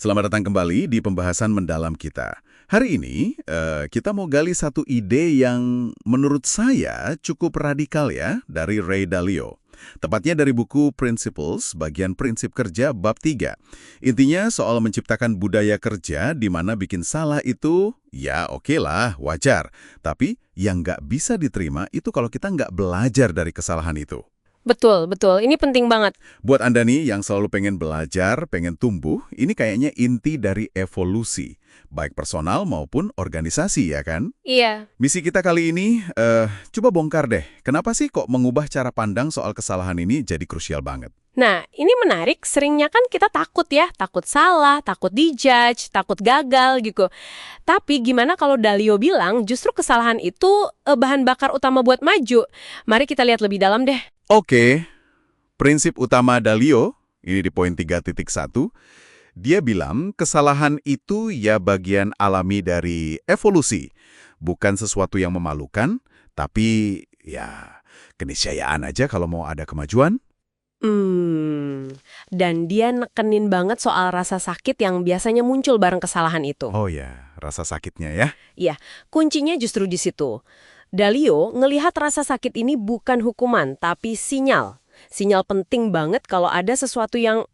Selamat datang kembali di pembahasan mendalam kita. Hari ini, kita mau gali satu ide yang menurut saya cukup radikal ya, dari Ray Dalio. Tepatnya dari buku Principles, bagian prinsip kerja bab 3. Intinya soal menciptakan budaya kerja di mana bikin salah itu, ya oke lah, wajar. Tapi yang nggak bisa diterima itu kalau kita nggak belajar dari kesalahan itu. Betul, betul. Ini penting banget. Buat Anda nih yang selalu pengen belajar, pengen tumbuh, ini kayaknya inti dari evolusi, baik personal maupun organisasi ya kan? Iya. Misi kita kali ini, coba bongkar deh, kenapa sih kok mengubah cara pandang soal kesalahan ini jadi krusial banget? Nah, ini menarik. Seringnya kan kita takut ya. Takut salah, takut dijudge, takut gagal gitu. Tapi gimana kalau Dalio bilang justru kesalahan itu bahan bakar utama buat maju? Mari kita lihat lebih dalam deh. Oke, prinsip utama Dalio, ini di poin 3.1, dia bilang kesalahan itu ya bagian alami dari evolusi. Bukan sesuatu yang memalukan, tapi ya keniscayaan aja kalau mau ada kemajuan. Dan dia nekenin banget soal rasa sakit yang biasanya muncul bareng kesalahan itu. Oh ya, rasa sakitnya ya. Iya, kuncinya justru di situ. Dalio ngelihat rasa sakit ini bukan hukuman, tapi sinyal. Sinyal penting banget kalau ada sesuatu yang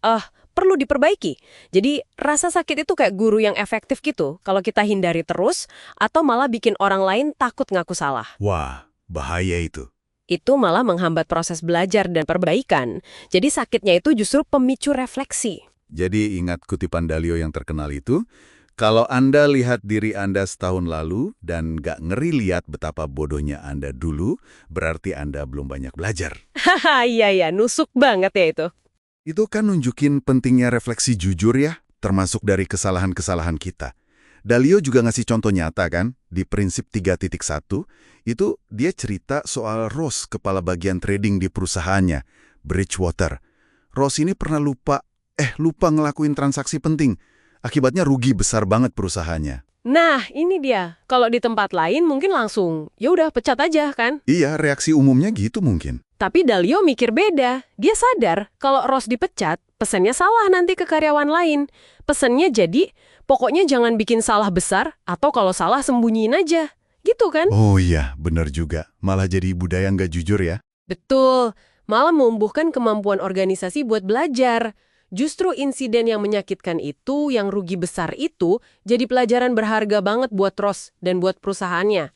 perlu diperbaiki. Jadi rasa sakit itu kayak guru yang efektif gitu. Kalau kita hindari terus, atau malah bikin orang lain takut ngaku salah. Wah, bahaya itu. Itu malah menghambat proses belajar dan perbaikan. Jadi sakitnya itu justru pemicu refleksi. Jadi ingat kutipan Dalio yang terkenal itu, kalau Anda lihat diri Anda setahun lalu dan nggak ngeri lihat betapa bodohnya Anda dulu, berarti Anda belum banyak belajar. Haha, iya, nusuk banget ya itu. Itu kan nunjukin pentingnya refleksi jujur ya, termasuk dari kesalahan-kesalahan kita. Dalio juga ngasih contoh nyata kan, di prinsip 3.1, itu dia cerita soal Ross, kepala bagian trading di perusahaannya, Bridgewater. Ross ini pernah lupa ngelakuin transaksi penting. Akibatnya rugi besar banget perusahaannya. Nah, ini dia. Kalau di tempat lain mungkin langsung, ya udah pecat aja kan? Iya, reaksi umumnya gitu mungkin. Tapi Dalio mikir beda. Dia sadar kalau Ross dipecat, pesannya salah nanti ke karyawan lain. Pesannya jadi, pokoknya jangan bikin salah besar, atau kalau salah sembunyiin aja. Gitu kan? Oh iya, bener juga. Malah jadi budaya nggak jujur ya. Betul. Malah menumbuhkan kemampuan organisasi buat belajar. Justru insiden yang menyakitkan itu, yang rugi besar itu, jadi pelajaran berharga banget buat Ross dan buat perusahaannya.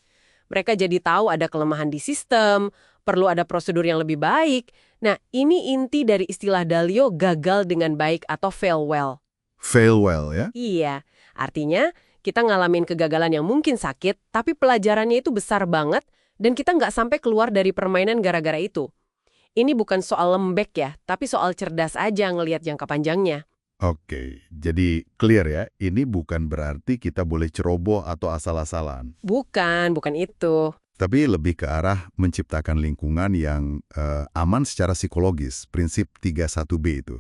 Mereka jadi tahu ada kelemahan di sistem, perlu ada prosedur yang lebih baik. Nah, ini inti dari istilah Dalio gagal dengan baik atau fail well. Fail well ya? Iya, artinya kita ngalamin kegagalan yang mungkin sakit, tapi pelajarannya itu besar banget, dan kita nggak sampai keluar dari permainan gara-gara itu. Ini bukan soal lembek ya, tapi soal cerdas aja ngelihat jangka panjangnya. Oke, jadi clear ya, ini bukan berarti kita boleh ceroboh atau asal-asalan. Bukan itu. Tapi lebih ke arah menciptakan lingkungan yang aman secara psikologis, prinsip 31B itu.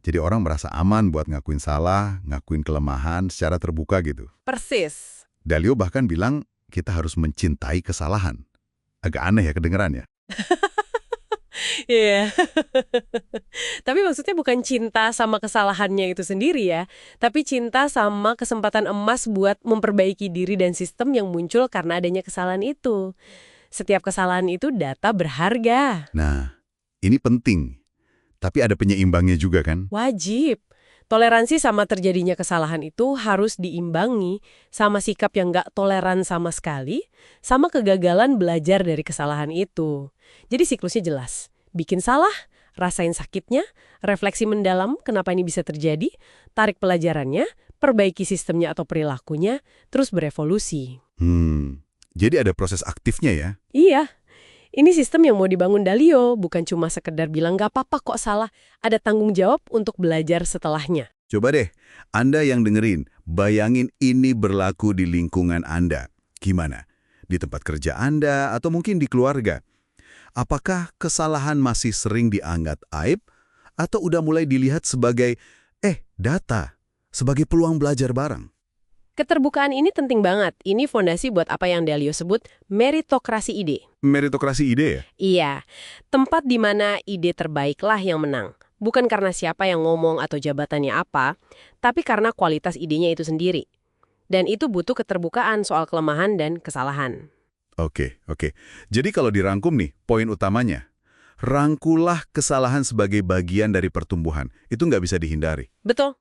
Jadi orang merasa aman buat ngakuin salah, ngakuin kelemahan secara terbuka gitu. Persis. Dalio bahkan bilang kita harus mencintai kesalahan. Agak aneh ya kedengerannya. Iya. Tapi maksudnya bukan cinta sama kesalahannya itu sendiri ya, tapi cinta sama kesempatan emas buat memperbaiki diri dan sistem yang muncul karena adanya kesalahan itu. Setiap kesalahan itu data berharga. Nah, ini penting. Tapi ada penyeimbangnya juga kan? Wajib. Toleransi sama terjadinya kesalahan itu harus diimbangi sama sikap yang nggak toleran sama sekali, sama kegagalan belajar dari kesalahan itu. Jadi siklusnya jelas. Bikin salah, rasain sakitnya, refleksi mendalam kenapa ini bisa terjadi, tarik pelajarannya, perbaiki sistemnya atau perilakunya, terus berevolusi. Jadi ada proses aktifnya ya? Iya. Ini sistem yang mau dibangun Dalio, bukan cuma sekedar bilang nggak apa-apa kok salah, ada tanggung jawab untuk belajar setelahnya. Coba deh, Anda yang dengerin, bayangin ini berlaku di lingkungan Anda. Gimana? Di tempat kerja Anda atau mungkin di keluarga? Apakah kesalahan masih sering dianggap aib atau udah mulai dilihat sebagai data, sebagai peluang belajar bareng? Keterbukaan ini penting banget. Ini fondasi buat apa yang Dalio sebut meritokrasi ide. Meritokrasi ide ya? Iya, tempat di mana ide terbaiklah yang menang. Bukan karena siapa yang ngomong atau jabatannya apa, tapi karena kualitas idenya itu sendiri. Dan itu butuh keterbukaan soal kelemahan dan kesalahan. Oke, oke. Jadi kalau dirangkum nih, poin utamanya, rangkulah kesalahan sebagai bagian dari pertumbuhan. Itu nggak bisa dihindari. Betul.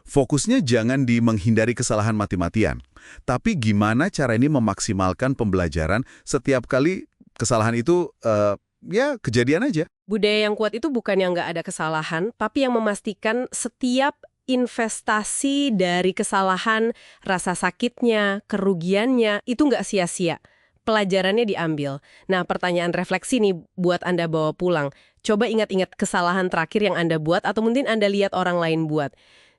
Fokusnya jangan di menghindari kesalahan mati-matian, tapi gimana cara ini memaksimalkan pembelajaran setiap kali kesalahan itu, ya kejadian aja. Budaya yang kuat itu bukan yang nggak ada kesalahan, tapi yang memastikan setiap investasi dari kesalahan, rasa sakitnya, kerugiannya, itu nggak sia-sia. Pelajarannya diambil. Nah, pertanyaan refleksi nih buat Anda bawa pulang. Coba ingat-ingat kesalahan terakhir yang Anda buat atau mungkin Anda lihat orang lain buat.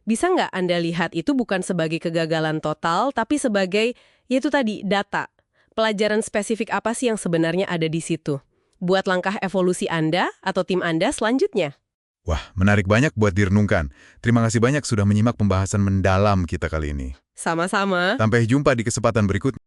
Bisa nggak Anda lihat itu bukan sebagai kegagalan total, tapi sebagai, yaitu tadi, data. Pelajaran spesifik apa sih yang sebenarnya ada di situ? Buat langkah evolusi Anda atau tim Anda selanjutnya. Wah, menarik banyak buat direnungkan. Terima kasih banyak sudah menyimak pembahasan mendalam kita kali ini. Sama-sama. Sampai jumpa di kesempatan berikutnya.